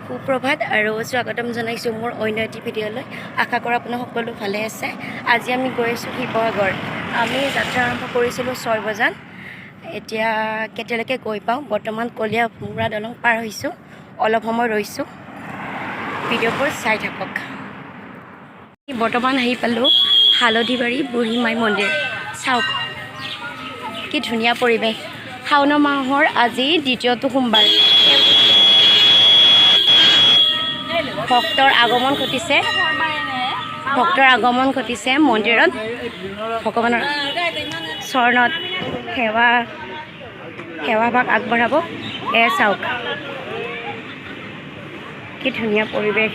সুপ্ৰভাত আৰু স্বাগতম জনাইছোঁ মোৰ অন্য এটি ভিডিঅ'লৈ। আশা কৰোঁ আপোনাৰ সকলো ভালে আছে। আজি আমি গৈ আছোঁ শিৱসাগৰ। আমি যাত্ৰা আৰম্ভ কৰিছিলোঁ 6 বজাত। এতিয়া কেতিয়ালৈকে গৈ পাওঁ। বৰ্তমান কলীয়া ভোমোৰা দলং পাৰ হৈছোঁ। অলপ সময় ৰৈছোঁ। ভিডিঅ'বোৰ চাই থাকক। বৰ্তমান আহি পালোঁ হালধিবাৰী বুঢ়ী মাই মন্দিৰ। চাওক কি ধুনীয়া পৰিৱেশ। শাওণ মাহৰ আজি দ্বিতীয়টো সোমবাৰ। ভক্তৰ আগমন ঘটিছে মন্দিৰত। ভগৱানৰ চৰণত সেৱাভাগ আগবঢ়াব। চাওক কি ধুনীয়া পৰিৱেশ।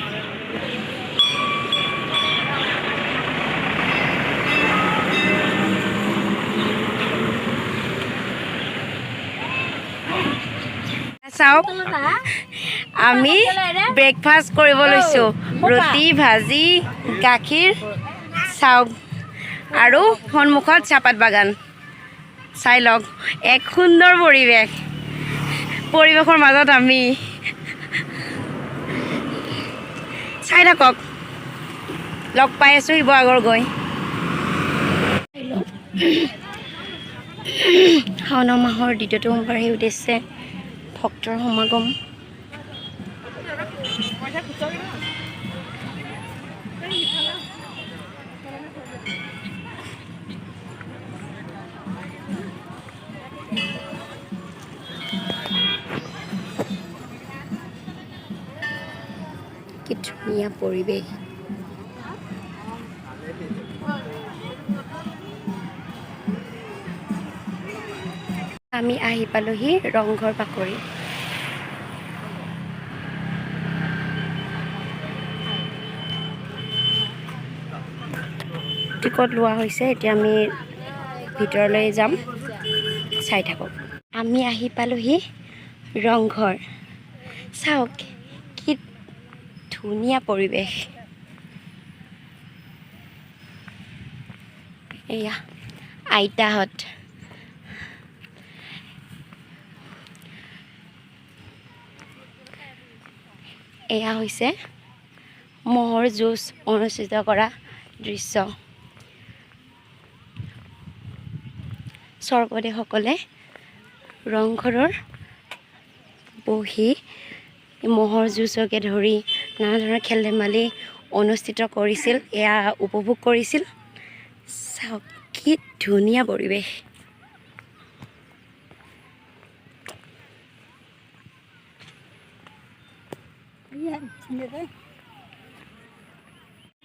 চাওক আমি ব্ৰেকফাষ্ট কৰিব লৈছোঁ। ৰুটি ভাজি গাখীৰ চাওক আৰু সন্মুখত চাহপাত বাগান। চাই লওক এক সুন্দৰ পৰিৱেশৰ মাজত আমি চাই থাকক। লগ পাই আছোঁ শিৱসাগৰ গৈ। শাওণ মাহৰ দ্বিতীয়টো সোমবাৰ সেই উদ্দেশ্যে ভক্তৰ সমাগম। কি ধুনীয়া পৰিৱেশ। আমি আহি পালোহি ৰংঘৰ বাকৰি। টিকট লোৱা হৈছে। এতিয়া আমি ভিতৰলৈ যাম। চাই থাকক। আমি আহি পালোহি ৰংঘৰ। চাওক কি ধুনীয়া পৰিৱেশ। এয়া আইতাহঁত। এয়া হৈছে ম'হৰ যুঁজ অনুষ্ঠিত কৰা দৃশ্য। স্বৰ্গদেউসকলে ৰংঘৰৰ বহি ম'হৰ যুঁজকে ধৰি নানা ধৰণৰ খেল ধেমালি অনুষ্ঠিত কৰিছিল। এয়া উপভোগ কৰিছিল। চাওক কি ধুনীয়া পৰিৱেশ।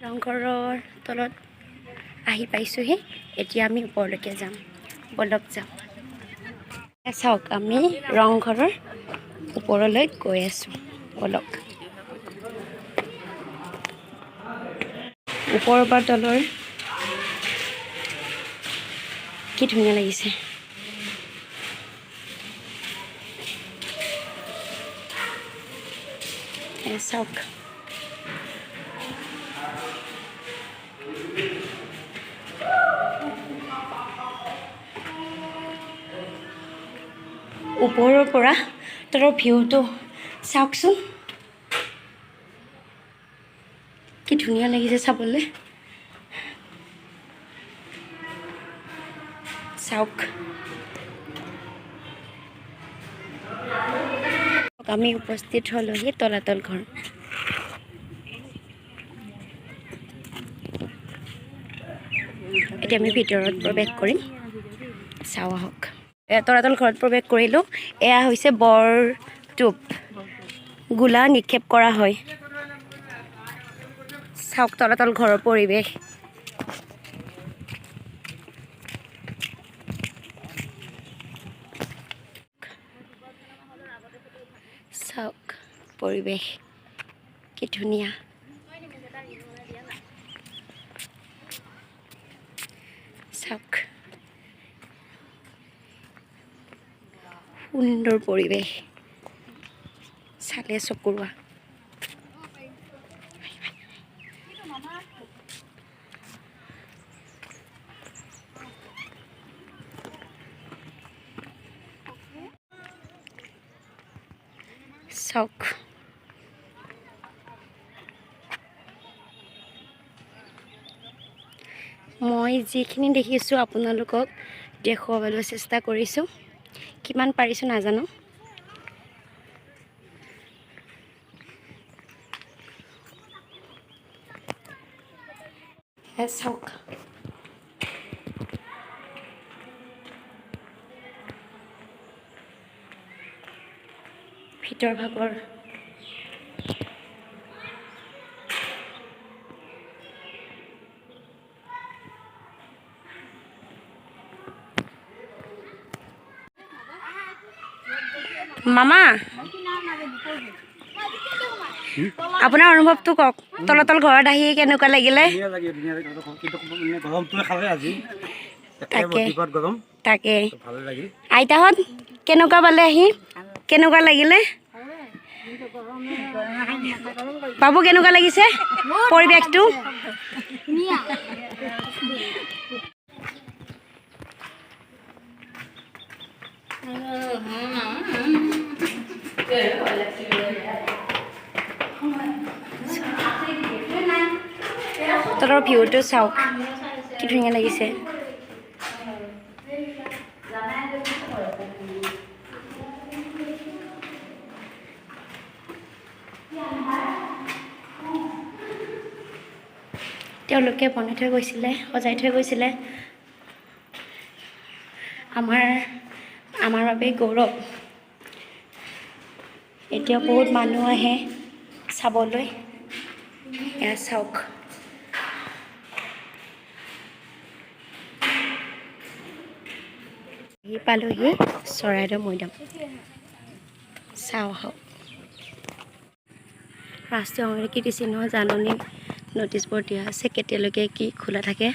ৰংঘৰৰ তলত আহি পাইছোঁহি। এতিয়া আমি ওপৰলৈকে যাম। বলক যাওঁ। চাওক আমি ৰংঘৰৰ ওপৰলৈ গৈ আছোঁ। বলক। ওপৰৰ পৰা তলৰ কি ধুনীয়া লাগিছে। চাওক ওপৰৰ পৰা তলৰ ভিউটো চাওকচোন কি ধুনীয়া লাগিছে চাবলৈ। চাওক আমি উপস্থিত হলোহি তলাতল ঘৰ। এতিয়া আমি ভিতৰত প্ৰৱেশ কৰিম। চাওঁ আহক। তলাতল ঘৰত প্ৰৱেশ কৰিলোঁ। এয়া হৈছে বৰটোপ। গোলা নিক্ষেপ কৰা হয়। চাওক তলাতল ঘৰৰ পৰিৱেশ। চাওক পৰিৱেশ কি ধুনীয়া। চাওক সুন্দৰ পৰিৱেশ। চালে চকুৰোৱা। চাওক মই যিখিনি দেখিছোঁ আপোনালোকক দেখুৱাবলৈ চেষ্টা কৰিছোঁ। কিমান পাৰিছোঁ নাজানো। চাওক ভিতৰ ভাগৰ মামা আপোনাৰ অনুভৱটো কওক। তলতল ঘৰত আহি কেনেকুৱা লাগিলে? তাকে আইতাহঁত কেনেকুৱা পালে আহি? কেনেকুৱা লাগিলে? বাবু কেনেকুৱা লাগিছে পৰিৱেশটো? তলৰ ভিউটো চাওক কি ধুনীয়া লাগিছে। তেওঁলোকে বনাই থৈ গৈছিলে, সজাই থৈ গৈছিলে। আমাৰ বাবে গৌৰৱ। এতিয়া বহুত মানুহ আহে চাবলৈ। এয়া চাওক পালোহি চৰাইদেউ মৈদাম। চাওঁ আহক। ৰাষ্ট্ৰীয় সংস্কৃতি চিহ্ন জাননী ন'টিছবোৰ দিয়া আছে, কেতিয়ালৈকে কি খোলা থাকে।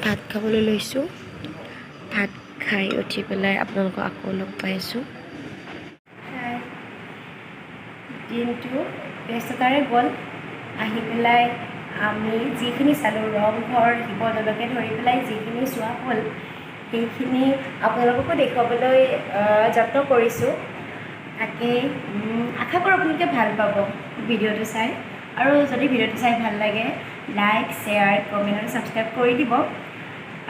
ভাত খাবলৈ লৈছোঁ। ভাত খাই উঠি পেলাই আপোনালোকক আকৌ লগ পাইছোঁ। দিনটো ব্যস্ততাৰে গ'ল। আহি পেলাই আমি যিখিনি চালোঁ, ৰংঘৰ শিৱদৌলকে ধৰি পেলাই যিখিনি চোৱা হ'ল, সেইখিনি আপোনালোককো দেখুৱাবলৈ যত্ন কৰিছোঁ। তাকেই আশা কৰোঁ আপোনালোকে ভাল পাব ভিডিঅ'টো চাই। আৰু যদি ভিডিঅ'টো চাই ভাল লাগে, লাইক, শ্বেয়াৰ, কমেণ্ট আৰু ছাবস্ক্ৰাইব কৰি দিব।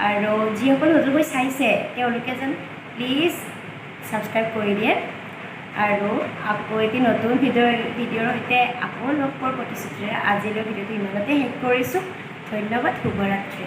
আৰু যিসকলে নতুনকৈ চাইছে তেওঁলোকে যেন প্লিজ ছাবস্ক্ৰাইব কৰি দিয়ে। আৰু আকৌ এটি নতুন ভিডিঅ'ৰ সৈতে আকৌ লগ পোৱাৰ প্ৰতিশ্ৰুতিৰে আজিলৈ ভিডিঅ'টো ইমানতে শেষ কৰিছোঁ। ধন্যবাদ, শুভৰাত্ৰি।